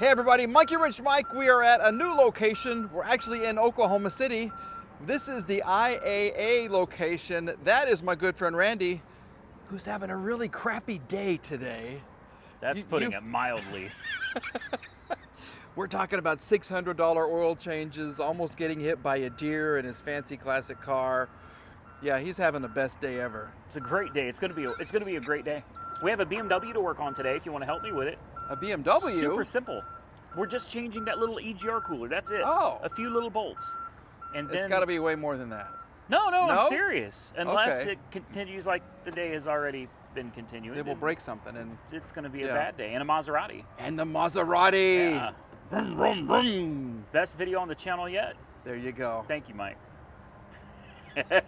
Hey everybody, Monkey Wrench Mike. We are at a new location. We're actually in Oklahoma City. This is the IAA location. That is my good friend Randy, who's having a really crappy day today. That's putting it mildly. We're talking about $600 oil changes, almost getting hit by a deer in his fancy classic car. Yeah, he's having the best day ever. It's a great day. It's gonna be a great day. We have a BMW to work on today. If you want to help me with it. A BMW? Super simple. We're just changing that little EGR cooler. That's it. Oh. A few little bolts. And then It's got to be way more than that. No, No? I'm serious. Unless Okay. it continues like the day has already been continuing. It will break something. And It's going to be a Yeah. bad day. And a Maserati. the Maserati. Yeah. Vroom, vroom, vroom. Best video on the channel yet. There you go. Thank you, Mike. If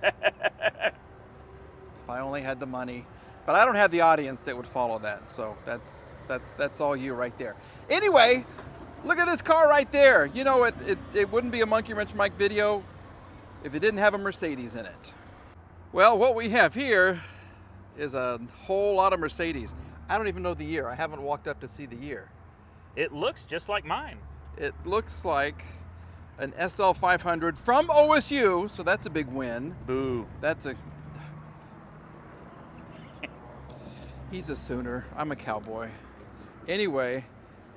I only had the money. But I don't have the audience that would follow that. So that's all you right there. Anyway, look at this car right there. You know, it wouldn't be a Monkey Wrench Mike video if it didn't have a Mercedes in it. Well, what we have here is a whole lot of Mercedes. I don't even know the year. I haven't walked up to see the year. It looks just like mine. It looks like an SL500 from OSU, so that's a big win. Boo. That's a... He's a Sooner. I'm a cowboy. Anyway,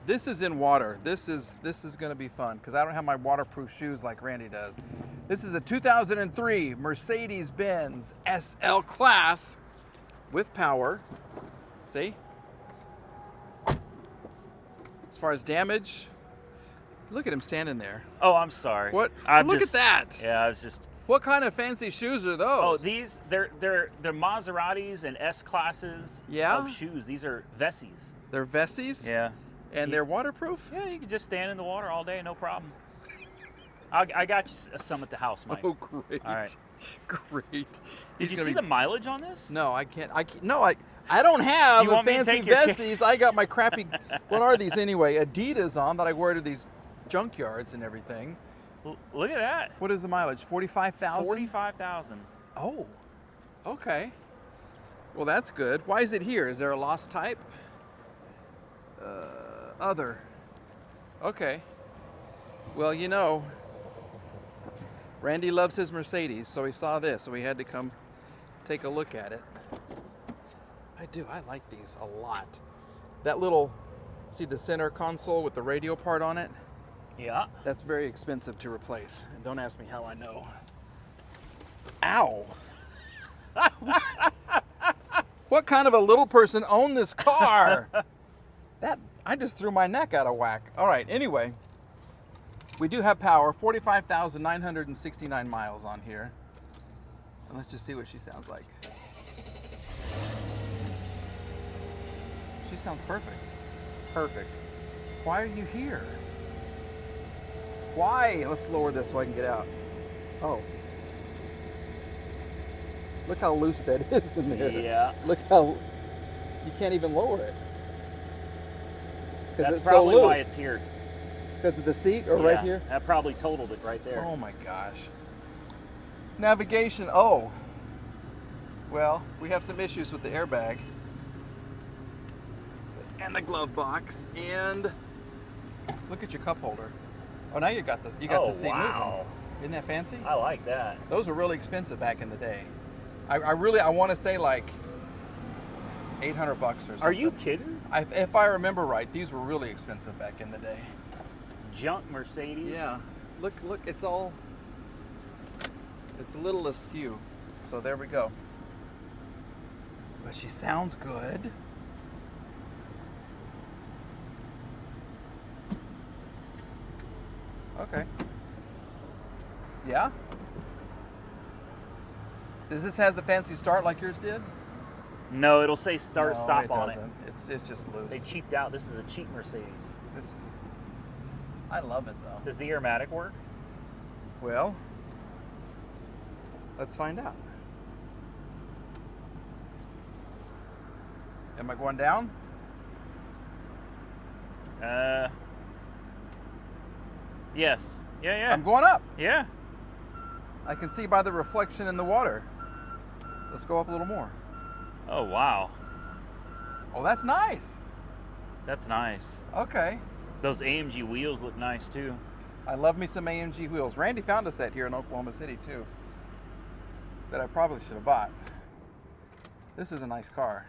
this is in water. This is going to be fun because I don't have my waterproof shoes like Randy does. This is a 2003 Mercedes-Benz SL class with power. See? As far as damage, look at him standing there. Oh, I'm sorry. What? I'm Look just- at that. Yeah, I was just. What kind of fancy shoes are those? Oh, these they're Maseratis and S classes Yeah? of shoes. These are Vessies. They're Vessies? Yeah. And they're waterproof? Yeah, you can just stand in the water all day, no problem. I got you some at the house, Mike. Oh, great. All right. Great. Did He's you gonna see be- the mileage on this? No, I can't. No, I don't have You the want me to fancy take your Vessies. I got my crappy. What are these anyway? Adidas on that I wear to these junkyards and everything. Look at that. What is the mileage? 45,000. 45,000. Oh, okay. Well, that's good. Why is it here? Is there a lost type? Other. Okay. Well, you know, Randy loves his Mercedes, so he saw this, so he had to come take a look at it. I do. I like these a lot. That little, see the center console with the radio part on it? Yeah. That's very expensive to replace. And don't ask me how I know. Ow. What kind of a little person owned this car? I just threw my neck out of whack. All right, anyway. We do have power, 45,969 miles on here. And let's just see what she sounds like. She sounds perfect. It's perfect. Why are you here? Why? Let's lower this so I can get out. Oh. Look how loose that is in there. Yeah. Look how, you can't even lower it. That's it's probably so loose. why it's here. Because of the seat or Yeah, right here? That probably totaled it right there. Oh my gosh. Navigation, oh. Well, we have some issues with the airbag. And the glove box. And look at your cup holder. Oh, now you got the seat wow. moving. Isn't that fancy? I like that. Those were really expensive back in the day. I want to say like $800 or something. Are you kidding? If I remember right, these were really expensive back in the day. Junk Mercedes. Yeah. Look, it's a little askew. So there we go. But she sounds good. Okay. Yeah? Does this have the fancy start like yours did? No, it'll say start No, stop it on doesn't. it. It's just loose. They cheaped out. This is a cheap Mercedes. I love it though. Does the Airmatic work? Well, let's find out. Am I going down? Yes. Yeah. I'm going up. Yeah. I can see by the reflection in the water. Let's go up a little more. Oh, wow. Oh, that's nice. That's nice. Okay. Those AMG wheels look nice too. I love me some AMG wheels. Randy found a set here in Oklahoma City too that I probably should have bought. This is a nice car.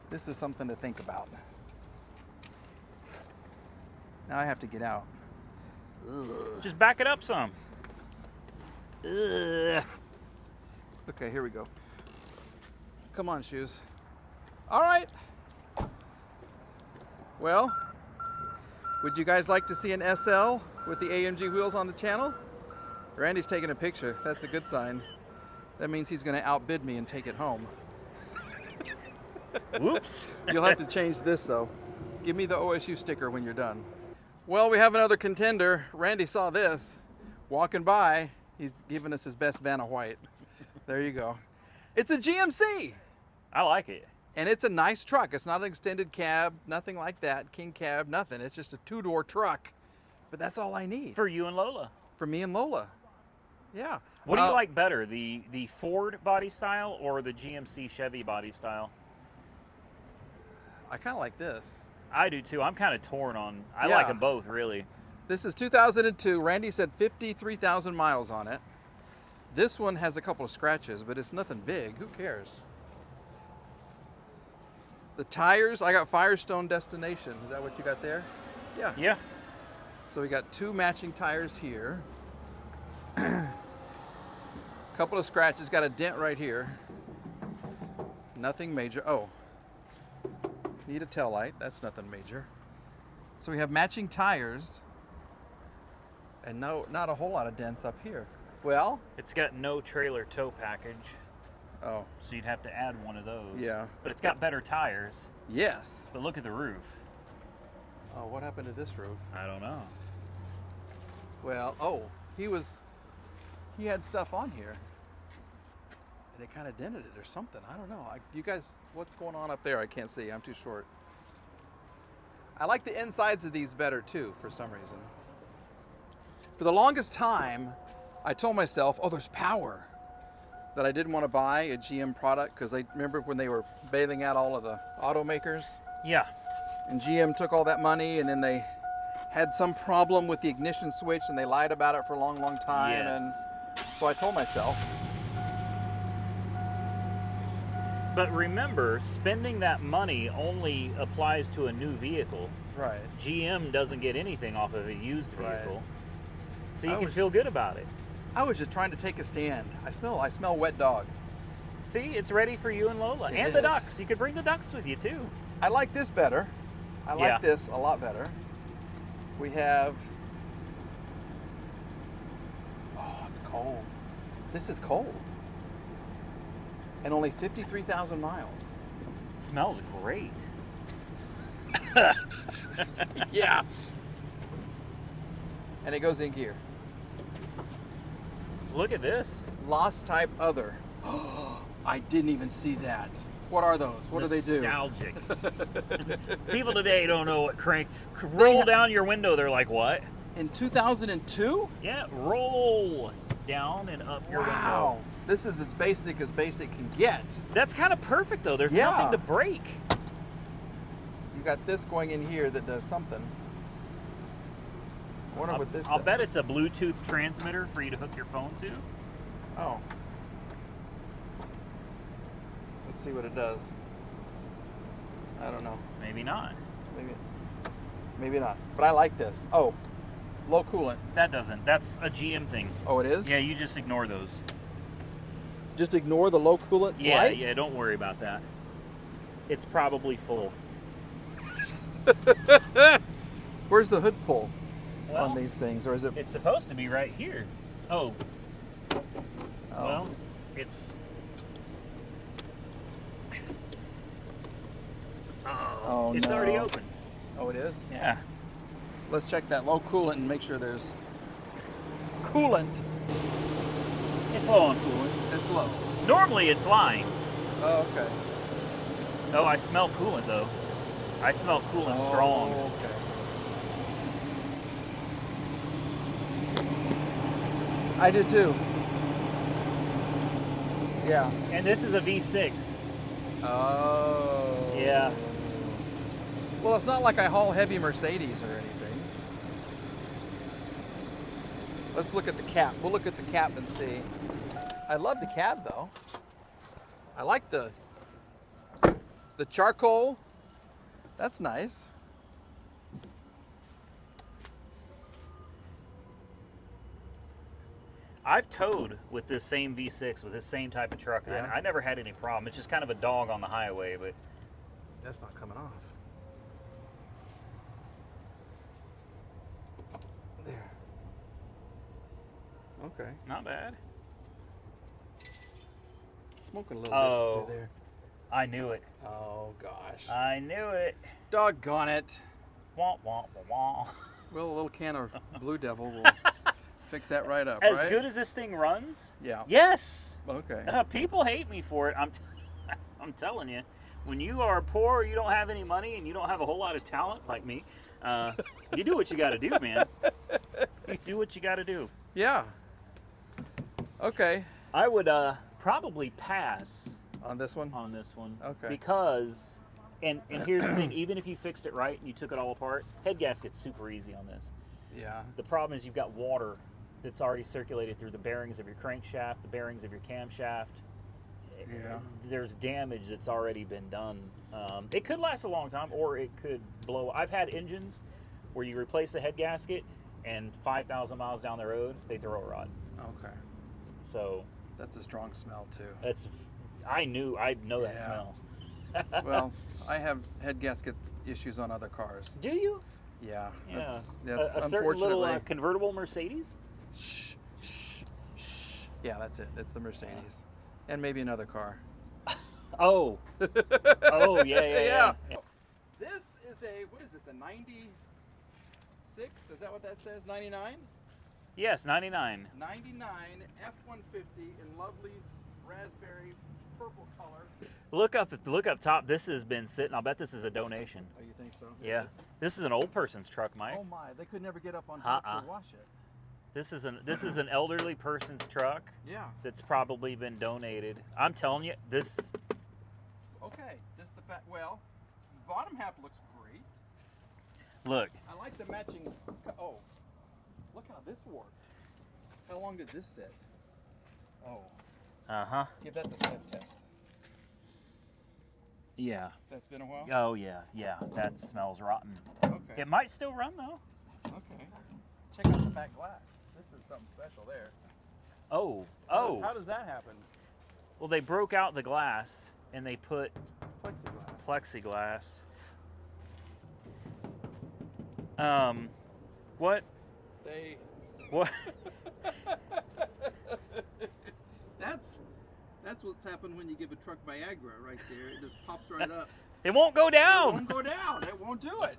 This is something to think about. Now I have to get out. Ugh. Just back it up some. Ugh. Okay, here we go. Come on, shoes. All right. Well, would you guys like to see an SL with the AMG wheels on the channel? Randy's taking a picture. That's a good sign. That means he's going to outbid me and take it home. Whoops. You'll have to change this though. Give me the OSU sticker when you're done. Well, we have another contender. Randy saw this walking by. He's giving us his best Vanna White. There you go. It's a GMC. I like it. And it's a nice truck. It's not an extended cab, nothing like that. King cab, nothing. It's just a two-door truck. But that's all I need. For you and Lola. For me and Lola. Yeah. What do you like better, the Ford body style or the GMC Chevy body style? I kind of like this. I do too. I'm kind of torn on. I Yeah. like them both, really. This is 2002. Randy said 53,000 miles on it. This one has a couple of scratches, but it's nothing big. Who cares? The tires, I got Firestone Destination. Is that what you got there? Yeah. Yeah. So we got two matching tires here. Couple of scratches, got a dent right here. Nothing major. Oh, need a taillight. That's nothing major. So we have matching tires and not a whole lot of dents up here. Well, It's got no trailer tow package, oh, so you'd have to add one of those. Yeah. But it's got better tires. yes. But look at the roof. Oh, what happened to this roof? I don't know. Well, oh, he had stuff on here. And it kind of dented it or something. I don't know. You guys, what's going on up there? I can't see. I'm too short. I like the insides of these better too, for some reason. For the longest time, I told myself, oh, there's power. That I didn't want to buy a GM product because I remember when they were bailing out all of the automakers. Yeah. And GM took all that money and then they had some problem with the ignition switch and they lied about it for a long, long time. Yes. And so I told myself. But remember, spending that money only applies to a new vehicle. Right. GM doesn't get anything off of a used Right. vehicle. So you I can was- feel good about it. I was just trying to take a stand. I smell wet dog. See, it's ready for you and Lola. It and the is. ducks. You could bring the ducks with you too. I like this better. I Yeah. like this a lot better. We have, oh, it's cold. This is cold. And only 53,000 miles. Smells great. Yeah. And it goes in gear. Look at this. Lost type other. I didn't even see that. What are those? What do they do? Nostalgic. People today don't know what crank. Roll down your window. They're like, what? In 2002? Yeah, roll down and up your Wow. window. This is as basic can get. That's kind of perfect though. There's Yeah. nothing to break. You got this going in here that does something. I wonder what this I'll does. bet it's a Bluetooth transmitter for you to hook your phone to. Oh. Let's see what it does. I don't know. Maybe not. Maybe not. But I like this. Oh, low coolant. That doesn't. That's a GM thing. Oh, it is? Yeah, you just ignore those. Just ignore the low coolant Yeah, light? yeah, don't worry about that. It's probably full. Where's the hood pull Well, on these things? Or is it? It's supposed to be right here. Oh, Oh. well, it's... Oh, it's no. already open. Oh, it is? Yeah. Let's check that low coolant and make sure there's coolant. It's low on coolant. It's low. Normally it's lying. Oh, okay. Oh, I smell coolant though. I smell coolant Oh, strong. okay. I do too. Yeah. And this is a V6. Oh. Yeah. Well, it's not like I haul heavy Mercedes or anything. Let's look at the cap. We'll look at the cap and see. I love the cab though. I like the charcoal. That's nice. I've towed with this same V6 with this same type of truck, and Yeah. I never had any problem. It's just kind of a dog on the highway, but That's not coming off. There. Okay. not bad. Smoking a little Oh. bit through there. I knew it. Oh gosh. I knew it. Doggone it. Wah, wah, wah, wah. Well, a little can of Blue Devil will fix that right up, As right? good as this thing runs, Yeah. yes. Okay. People hate me for it. I'm telling you, when you are poor, you don't have any money, and you don't have a whole lot of talent like me, you do what you got to do, man. You do what you got to do. Yeah. Okay. I would probably pass On this one? on this one. Okay. Because, and here's the thing, even if you fixed it right and you took it all apart, head gasket's super easy on this. Yeah. The problem is you've got water that's already circulated through the bearings of your crankshaft, the bearings of your camshaft. Yeah. There's damage that's already been done. It could last a long time, or it could blow. I've had engines where you replace the head gasket, and 5,000 miles down the road, they throw a rod. Okay. So That's a strong smell too. that's, I know that Yeah. smell. Well, I have head gasket issues on other cars. Do you? Yeah. Yeah. That's a certain little unfortunately. convertible Mercedes? Shh, shh, shh. Yeah, that's it. It's the Mercedes. And maybe another car. Oh. Oh, yeah. This is what is this, a 96? Is that what that says? 99? Yes, 99. 99 F-150 in lovely raspberry purple color. Look up top. This has been sitting. I'll bet this is a donation. Oh, you think so? Yeah. This is an old person's truck, Mike. Oh my, they could never get up on top to wash it. This is an elderly person's truck Yeah. that's probably been donated. I'm telling you, this. Okay, just the fact, well, the bottom half looks great. Look, I like the matching, oh, look how this worked. How long did this sit? Oh, give that the sniff test. Yeah. That's been a while? Oh yeah. That smells rotten. Okay, It might still run though. okay. Check out the back glass. This is something special there. Oh. How does that happen? Well, they broke out the glass and they put Plexiglass. What? They, What? That's what's happened when you give a truck Viagra right there. It just pops right up. It won't go It down. won't go down. It won't do it.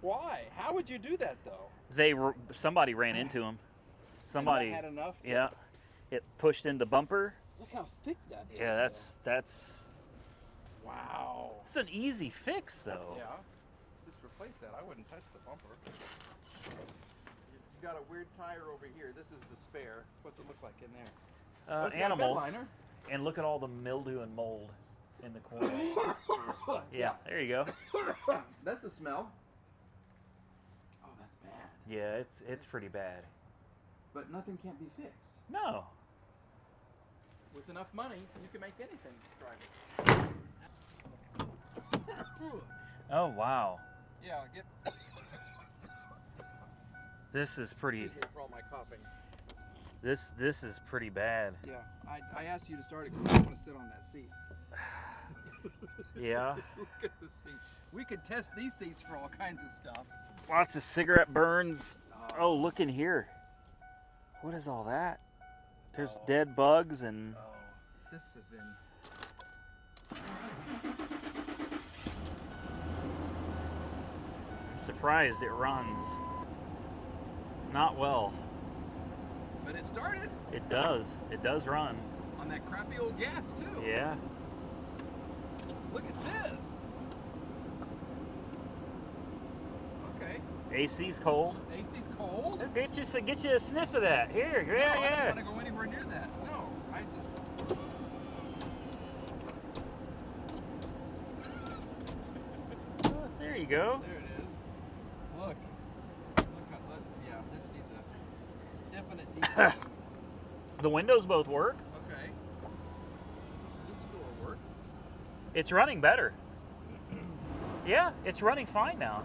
Why? How would you do that though? Somebody ran into him. Somebody. And that had enough. Yeah. It pushed in the bumper. Look how thick that is. Yeah, that's. Wow. It's an easy fix though. Yeah. Just replace that. I wouldn't touch the bumper. You got a weird tire over here. This is the spare. What's it look like in there? It's got a bed Animals. liner. And look at all the mildew and mold in the corner. Yeah, there you go. That's a smell. Oh, that's bad. Yeah, it's pretty bad. But nothing can't be fixed. No. With enough money, you can make anything drivable. Oh wow. Yeah, get. This is pretty. Excuse me for all my coughing. This is pretty bad. Yeah, I asked you to start it because I want to sit on that seat. Yeah. Look at the seat. We could test these seats for all kinds of stuff. Lots of cigarette burns. Oh, look in here. What is all that? There's dead bugs and. Oh, this has been. I'm surprised it runs. Not well. But it started It does. It does run. on that crappy old gas too. Yeah. Look at this. Okay. AC's cold. AC's cold. Get you a sniff of that. Here, No, yeah, I yeah. don't want to go anywhere near that. No, I just. you go. There it is. Look. Yeah, this needs a definite detailing. The windows both work. Okay. This door works. It's running better. Yeah, it's running fine now.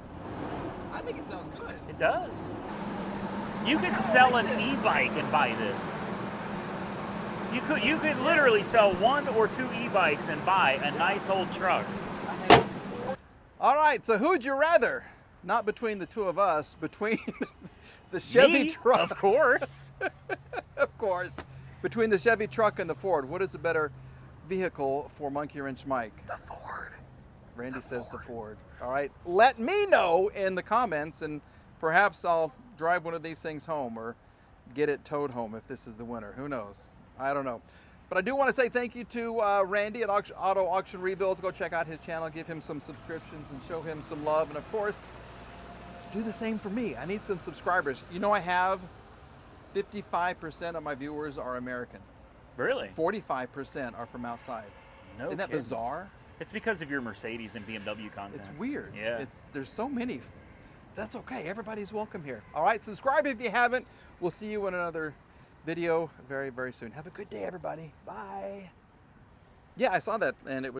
I think it sounds good. It does. You could sell an e-bike and buy this. You could literally sell 1 or 2 e-bikes and buy a nice old truck. All right, so who'd you rather? Not between the two of us, between the Chevy Me, truck. of course. Of course. Between the Chevy truck and the Ford, what is a better vehicle for Monkey Wrench Mike? The Ford. Randy says the Ford. All right, let me know in the comments, and perhaps I'll drive one of these things home or get it towed home if this is the winner. Who knows? I don't know. But I do want to say thank you to Randy at Auto Auction Rebuilds. Go check out his channel, give him some subscriptions, and show him some love. And of course, do the same for me. I need some subscribers. You know, I have 55% of my viewers are American. Really? 45% are from outside. No Isn't that kidding. bizarre? It's because of your Mercedes and BMW content. It's weird. Yeah. There's so many. That's okay. Everybody's welcome here. All right, subscribe if you haven't. We'll see you in another video very, very soon. Have a good day, everybody. Bye. Yeah, I saw that, and it was